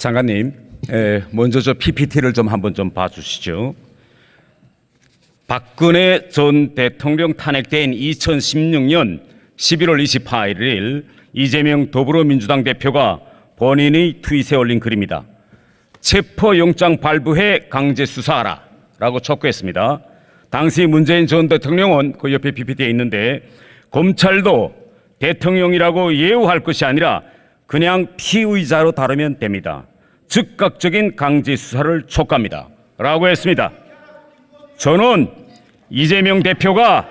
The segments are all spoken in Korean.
장관님, 먼저 저 PPT를 좀 한번 좀 봐주시죠. 박근혜 전 대통령 탄핵된 2016년 11월 28일 이재명 더불어민주당 대표가 본인의 트윗에 올린 글입니다. 체포영장 발부해 강제 수사하라 라고 촉구했습니다. 당시 문재인 전 대통령은 그 옆에 PPT에 있는데 검찰도 대통령이라고 예우할 것이 아니라 그냥 피의자로 다루면 됩니다. 즉각적인 강제 수사를 촉구합니다 라고 했습니다. 저는 이재명 대표가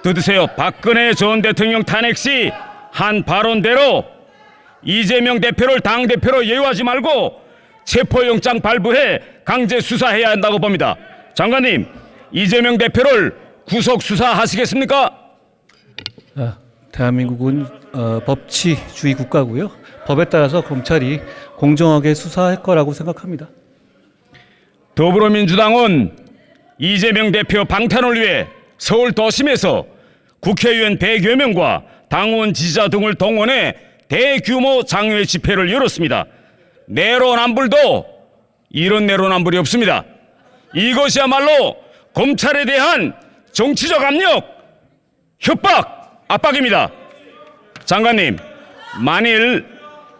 들으세요. 박근혜 전 대통령 탄핵 시 한 발언대로 이재명 대표를 당대표로 예우하지 말고 체포영장 발부해 강제 수사해야 한다고 봅니다. 장관님, 이재명 대표를 구속 수사하시겠습니까? 대한민국은 법치주의 국가고요. 법에 따라서 검찰이 공정하게 수사할 거라고 생각합니다. 더불어민주당은 이재명 대표 방탄을 위해 서울 도심에서 국회의원 100여 명과 당원 지지자 등을 동원해 대규모 장외 집회를 열었습니다. 내로남불도 이런 내로남불이 없습니다. 이것이야말로 검찰에 대한 정치적 압력, 협박, 압박입니다. 장관님, 만일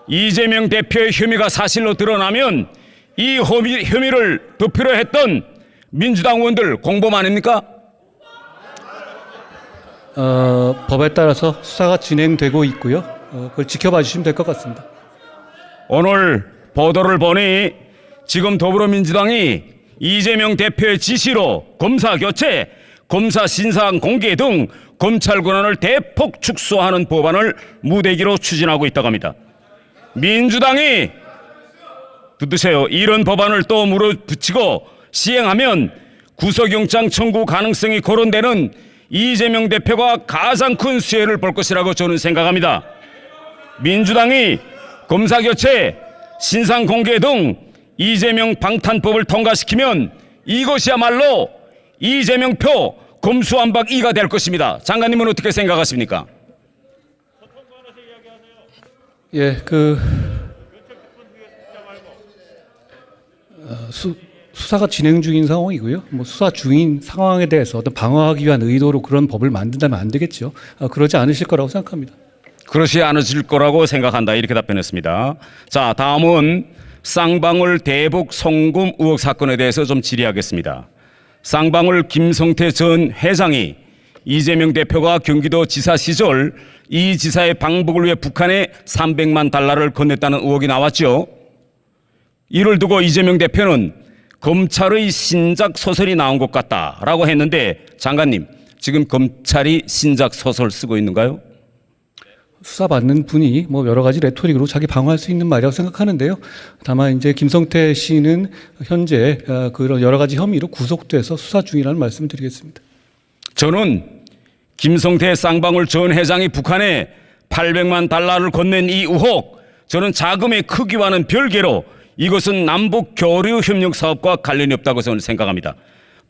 이재명 대표의 혐의가 사실로 드러나면 이 혐의를 덮으려 했던 민주당 의원들 공범 아닙니까? 법에 따라서 수사가 진행되고 있고요. 그걸 지켜봐 주시면 될 것 같습니다. 오늘 보도를 보니 지금 더불어민주당이 이재명 대표의 지시로 검사 교체, 검사 신상 공개 등 검찰 권한을 대폭 축소하는 법안을 무대기로 추진하고 있다고 합니다. 민주당이 듣으세요. 이런 법안을 또 물어붙이고 시행하면 구속영장 청구 가능성이 거론되는 이재명 대표가 가장 큰 수혜를 볼 것이라고 저는 생각합니다. 민주당이 검사 교체, 신상 공개 등 이재명 방탄법을 통과시키면 이것이야말로 이재명표 검수완박 2가 될 것입니다. 장관님은 어떻게 생각하십니까? 예, 수사가 진행 중인 상황이고요. 수사 중인 상황에 대해서 어떤 방어하기 위한 의도로 그런 법을 만든다면 안 되겠죠. 그러지 않으실 거라고 생각합니다. 그렇지 않으실 거라고 생각한다. 이렇게 답변했습니다. 자, 다음은 쌍방울 대북 송금 의혹 사건에 대해서 좀 질의하겠습니다. 쌍방울 김성태 전 회장이 이재명 대표가 경기도 지사 시절 이 지사의 방북을 위해 북한에 300만 달러를 건넸다는 의혹이 나왔죠. 이를 두고 이재명 대표는 검찰의 신작 소설이 나온 것 같다라고 했는데 장관님, 지금 검찰이 신작 소설 쓰고 있는가요? 수사받는 분이 여러 가지 레토릭으로 자기 방어할 수 있는 말이라고 생각하는데요. 다만 이제 김성태 씨는 현재 그런 여러 가지 혐의로 구속돼서 수사 중이라는 말씀을 드리겠습니다. 저는 김성태 쌍방울 전 회장이 북한에 800만 달러를 건넨 이 의혹, 저는 자금의 크기와는 별개로 이것은 남북 교류 협력 사업과 관련이 없다고 저는 생각합니다.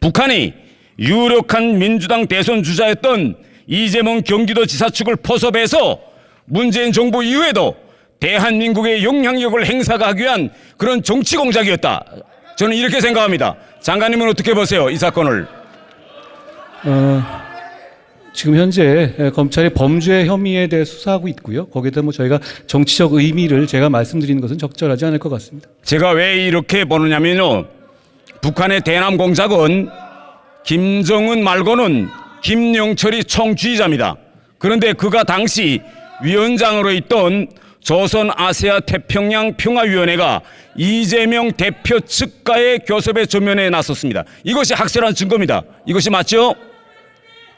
북한이 유력한 민주당 대선 주자였던 이재명 경기도지사 측을 포섭해서 문재인 정부 이후에도 대한민국의 영향력을 행사하기 위한 그런 정치 공작이었다. 저는 이렇게 생각합니다. 장관님은 어떻게 보세요, 이 사건을? 지금 현재 검찰이 범죄 혐의에 대해 수사하고 있고요. 거기에다 저희가 정치적 의미를 제가 말씀드리는 것은 적절하지 않을 것 같습니다. 제가 왜 이렇게 보느냐면요, 북한의 대남 공작은 김정은 말고는 김영철이 총지휘자입니다. 그런데 그가 당시 위원장으로 있던 조선 아시아 태평양 평화위원회가 이재명 대표 측과의 교섭에 전면에 나섰습니다. 이것이 확실한 증거입니다. 이것이 맞죠?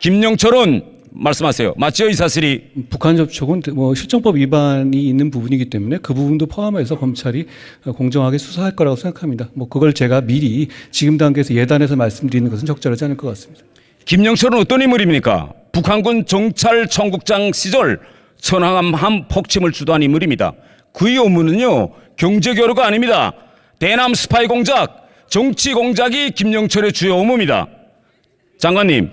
김영철은 말씀하세요. 맞죠, 이 사실이? 북한 접촉은 실정법 위반이 있는 부분이기 때문에 그 부분도 포함해서 검찰이 공정하게 수사할 거라고 생각합니다. 그걸 제가 미리 지금 단계에서 예단해서 말씀드리는 것은 적절하지 않을 것 같습니다. 김영철은 어떤 인물입니까? 북한군 정찰총국장 시절 천안함 폭침을 주도한 인물입니다. 그의 업무는요, 경제 교류가 아닙니다. 대남 스파이 공작, 정치 공작이 김영철의 주요 업무입니다. 장관님,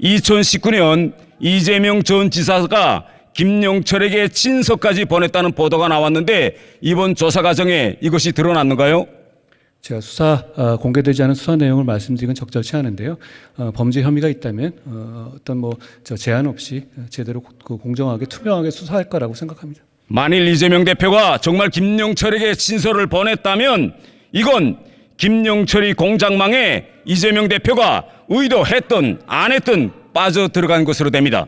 2019년 이재명 전 지사가 김영철에게 친서까지 보냈다는 보도가 나왔는데 이번 조사 과정에 이것이 드러났는가요? 제가 공개되지 않은 수사 내용을 말씀드리긴 적절치 않은데요. 범죄 혐의가 있다면 어떤 제한 없이 제대로 공정하게 투명하게 수사할 거라고 생각합니다. 만일 이재명 대표가 정말 김영철에게 친서를 보냈다면 이건 김영철이 공작망에 이재명 대표가 의도했든 안 했든 빠져 들어간 것으로 됩니다.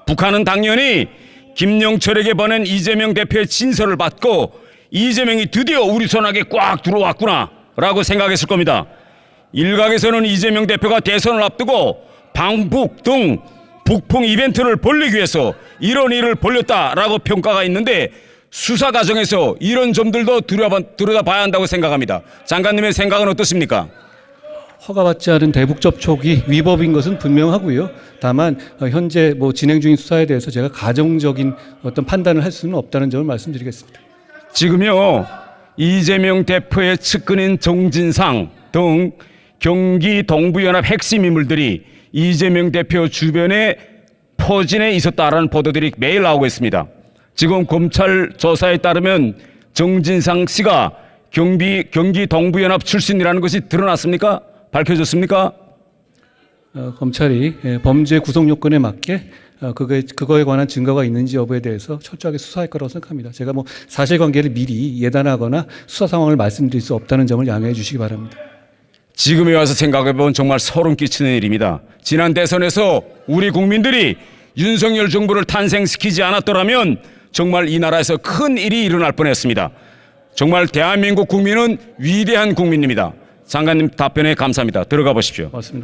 북한은 당연히 김영철에게 보낸 이재명 대표의 친서를 받고 이재명이 드디어 우리 손아귀에 꽉 들어왔구나 라고 생각했을 겁니다. 일각에서는 이재명 대표가 대선을 앞두고 방북 등 북풍 이벤트를 벌리기 위해서 이런 일을 벌였다라고 평가가 있는데 수사 과정에서 이런 점들도 들여다봐야 한다고 생각합니다. 장관님의 생각은 어떻습니까? 허가받지 않은 대북 접촉이 위법인 것은 분명하고요. 다만 현재 진행 중인 수사에 대해서 제가 가정적인 어떤 판단을 할 수는 없다는 점을 말씀드리겠습니다. 지금요 이재명 대표의 측근인 정진상 등 경기 동부연합 핵심 인물들이 이재명 대표 주변에 포진해 있었다라는 보도들이 매일 나오고 있습니다. 지금 검찰 조사에 따르면 정진상 씨가 경기 동부연합 출신이라는 것이 드러났습니까? 밝혀졌습니까? 검찰이 범죄 구성 요건에 맞게 그거에 관한 증거가 있는지 여부에 대해서 철저하게 수사할 거라고 생각합니다. 제가 사실관계를 미리 예단하거나 수사 상황을 말씀드릴 수 없다는 점을 양해해 주시기 바랍니다. 지금에 와서 생각해보면 정말 소름 끼치는 일입니다. 지난 대선에서 우리 국민들이 윤석열 정부를 탄생시키지 않았더라면 정말 이 나라에서 큰 일이 일어날 뻔했습니다. 정말 대한민국 국민은 위대한 국민입니다. 장관님 답변에 감사합니다. 들어가 보십시오. 고맙습니다.